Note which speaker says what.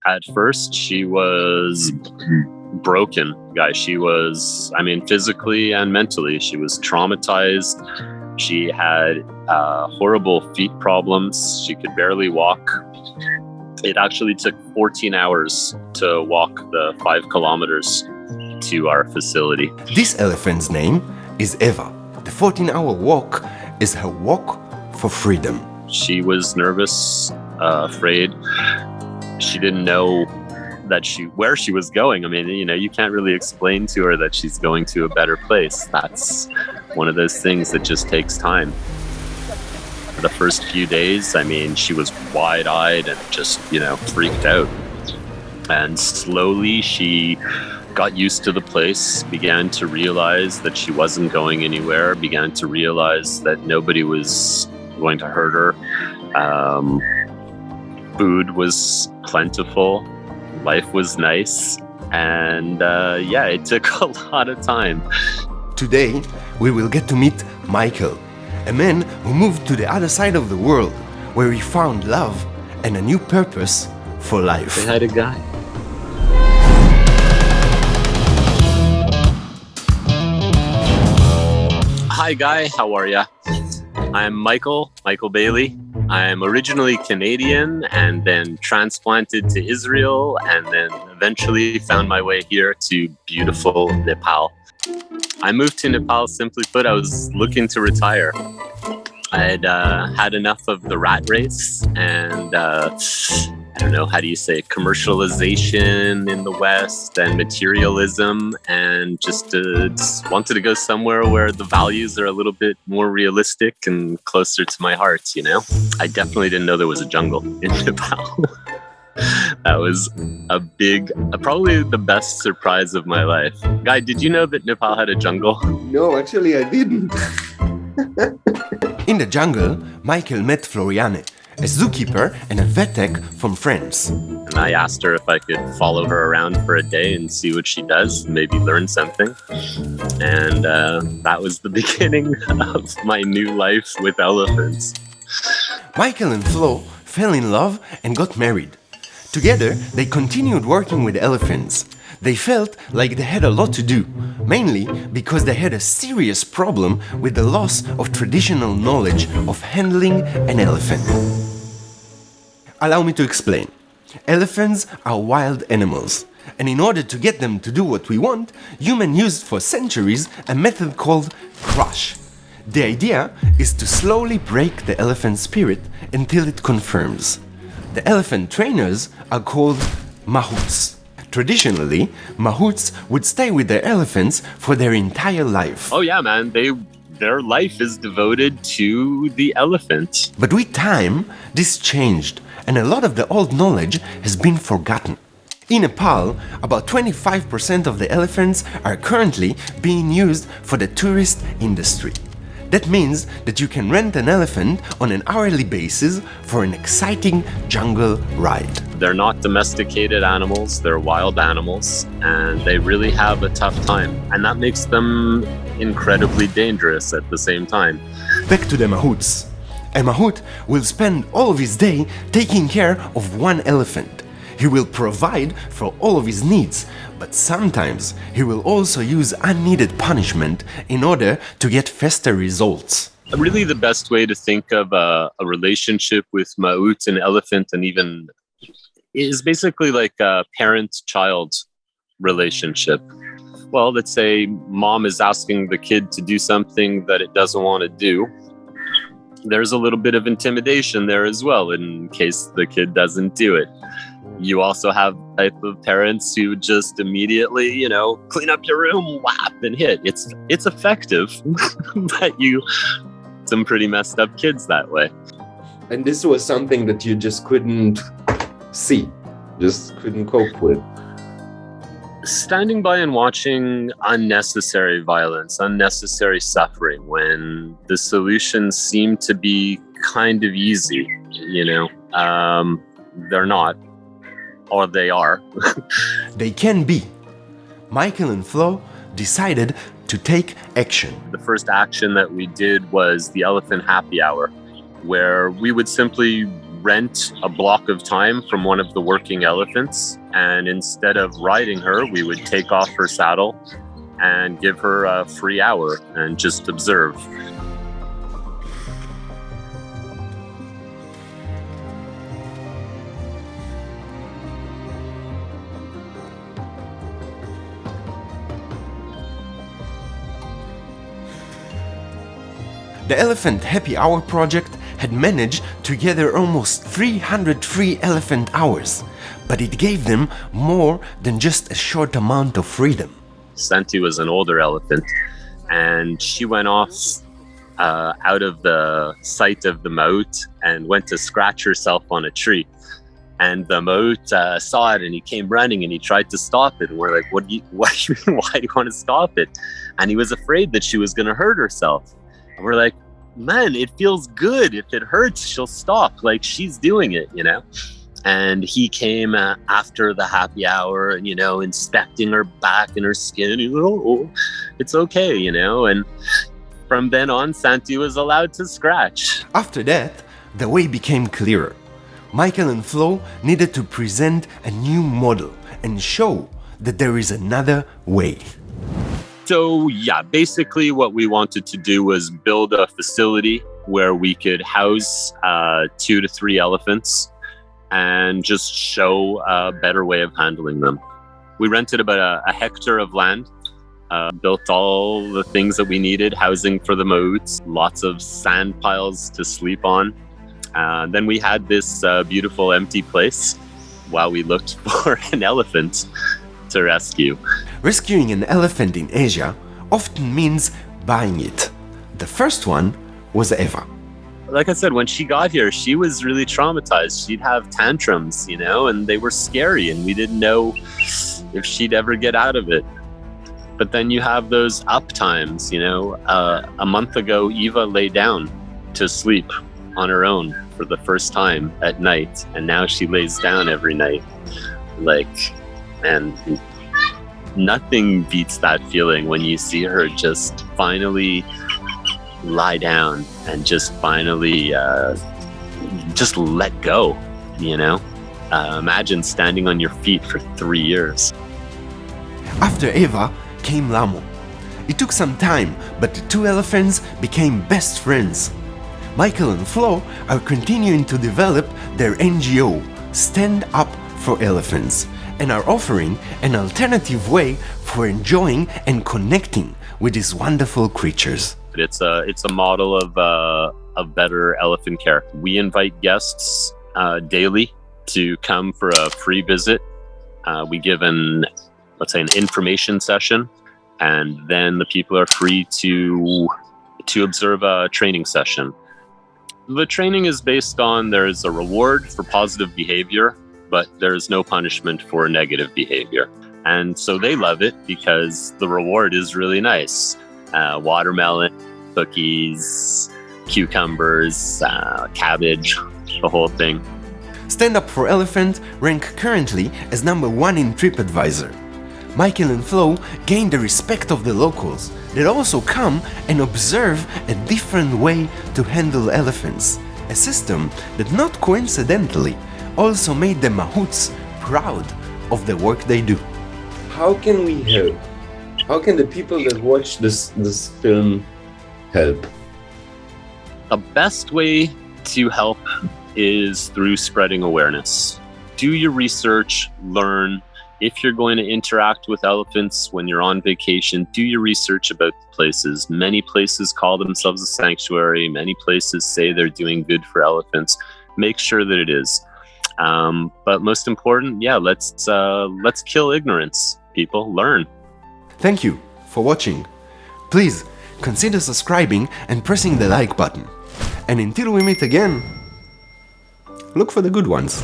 Speaker 1: At first, she was broken, guy. She was, I mean, physically and mentally, she was traumatized. She had horrible feet problems. She could barely walk. It actually took 14 hours to walk the 5 kilometers to our facility.
Speaker 2: This elephant's name is Eva. The 14-hour walk is her walk for freedom.
Speaker 1: She was nervous, afraid. She didn't know where she was going. I mean, you can't really explain to her that she's going to a better place. That's one of those things that just takes time. For the first few days, I mean, she was wide-eyed and just, freaked out. And slowly she got used to the place, began to realize that she wasn't going anywhere, began to realize that nobody was going to hurt her. Food was plentiful, life was nice, and it took a lot of time.
Speaker 2: Today, we will get to meet Michael, a man who moved to the other side of the world, where he found love and a new purpose for life.
Speaker 1: Say hi to Guy. Hi Guy, how are ya? I'm Michael Bailey. I'm originally Canadian and then transplanted to Israel and then eventually found my way here to beautiful Nepal. I moved to Nepal, simply put, I was looking to retire. I'd had enough of the rat race and I don't know, how do you say it, commercialization in the West and materialism, and just wanted to go somewhere where the values are a little bit more realistic and closer to my heart, I definitely didn't know there was a jungle in Nepal. That was probably the best surprise of my life. Guy, did you know that Nepal had a jungle?
Speaker 3: No, actually I didn't.
Speaker 2: In the jungle, Michael met Floriane, a zookeeper and a vet tech from France.
Speaker 1: And I asked her if I could follow her around for a day and see what she does, maybe learn something. And that was the beginning of my new life with elephants.
Speaker 2: Michael and Flo fell in love and got married. Together, they continued working with elephants. They felt like they had a lot to do, mainly because they had a serious problem with the loss of traditional knowledge of handling an elephant. Allow me to explain. Elephants are wild animals, and in order to get them to do what we want, humans used for centuries a method called crush. The idea is to slowly break the elephant's spirit until it confirms. The elephant trainers are called mahouts. Traditionally, mahouts would stay with their elephants for their entire life.
Speaker 1: Oh yeah, man, their life is devoted to the elephant.
Speaker 2: But with time, this changed, and a lot of the old knowledge has been forgotten. In Nepal, about 25% of the elephants are currently being used for the tourist industry. That means that you can rent an elephant on an hourly basis for an exciting jungle ride.
Speaker 1: They're not domesticated animals, they're wild animals, and they really have a tough time. And that makes them incredibly dangerous at the same time.
Speaker 2: Back to the mahouts. A mahout will spend all of his day taking care of one elephant. He will provide for all of his needs, but sometimes he will also use unneeded punishment in order to get faster results.
Speaker 1: Really the best way to think of a relationship with mahout and elephant and even is basically like a parent-child relationship. Well, let's say mom is asking the kid to do something that it doesn't want to do. There's a little bit of intimidation there as well in case the kid doesn't do it. You also have the type of parents who just immediately, clean up your room, whap, and hit. It's effective, but some pretty messed up kids that way.
Speaker 3: And this was something that you just couldn't see, just couldn't cope with.
Speaker 1: Standing by and watching unnecessary violence, unnecessary suffering, when the solutions seem to be kind of easy, they're not. Or they are.
Speaker 2: They can be. Michael and Flo decided to take action.
Speaker 1: The first action that we did was the elephant happy hour, where we would simply rent a block of time from one of the working elephants, and instead of riding her, we would take off her saddle and give her a free hour and just observe.
Speaker 2: The Elephant Happy Hour project had managed to gather almost 300 free elephant hours, but it gave them more than just a short amount of freedom.
Speaker 1: Santi was an older elephant, and she went off out of the sight of the maut and went to scratch herself on a tree. And the maut saw it, and he came running and he tried to stop it. And we're like, why do you want to stop it? And he was afraid that she was going to hurt herself. And we're like, man, it feels good. If it hurts, she'll stop. Like, she's doing it, you know? And he came after the happy hour and, you know, inspecting her back and her skin. He was, oh, it's okay, you know? And from then on, Santi was allowed to scratch.
Speaker 2: After that, the way became clearer. Michael and Flo needed to present a new model and show that there is another way.
Speaker 1: So yeah, basically what we wanted to do was build a facility where we could house 2 to 3 elephants and just show a better way of handling them. We rented about a hectare of land, built all the things that we needed, housing for the mamuts, lots of sand piles to sleep on. Then we had this beautiful empty place while we looked for an elephant to rescue.
Speaker 2: Rescuing an elephant in Asia often means buying it. The first one was Eva.
Speaker 1: Like I said, when she got here, she was really traumatized. She'd have tantrums, you know, and they were scary, and we didn't know if she'd ever get out of it. But then you have those up times, you know. A month ago, Eva lay down to sleep on her own for the first time at night, and now she lays down every night. And nothing beats that feeling when you see her just finally lie down and just finally just let go, you know? Imagine standing on your feet for 3 years.
Speaker 2: After Eva came Lamo. It took some time, but the 2 elephants became best friends. Michael and Flo are continuing to develop their NGO, Stand Up for Elephants, and are offering an alternative way for enjoying and connecting with these wonderful creatures.
Speaker 1: It's a model of better elephant care. We invite guests daily to come for a free visit. We give an information session, and then the people are free to observe a training session. The training is based on there is a reward for positive behavior, but there is no punishment for negative behavior. And so they love it because the reward is really nice. Watermelon, cookies, cucumbers, cabbage, the whole thing.
Speaker 2: Stand Up for Elephant rank currently as #1 in TripAdvisor. Michael and Flo gain the respect of the locals that also come and observe a different way to handle elephants, a system that not coincidentally also made the mahouts proud of the work they do.
Speaker 3: How can we help? How can the people that watch this film help?
Speaker 1: The best way to help is through spreading awareness. Do your research, learn. If you're going to interact with elephants when you're on vacation, do your research about the places. Many places call themselves a sanctuary. Many places say they're doing good for elephants. Make sure that it is. But most important, let's kill ignorance, people. Learn.
Speaker 2: Thank you for watching. Please consider subscribing and pressing the like button. And until we meet again, look for the good ones.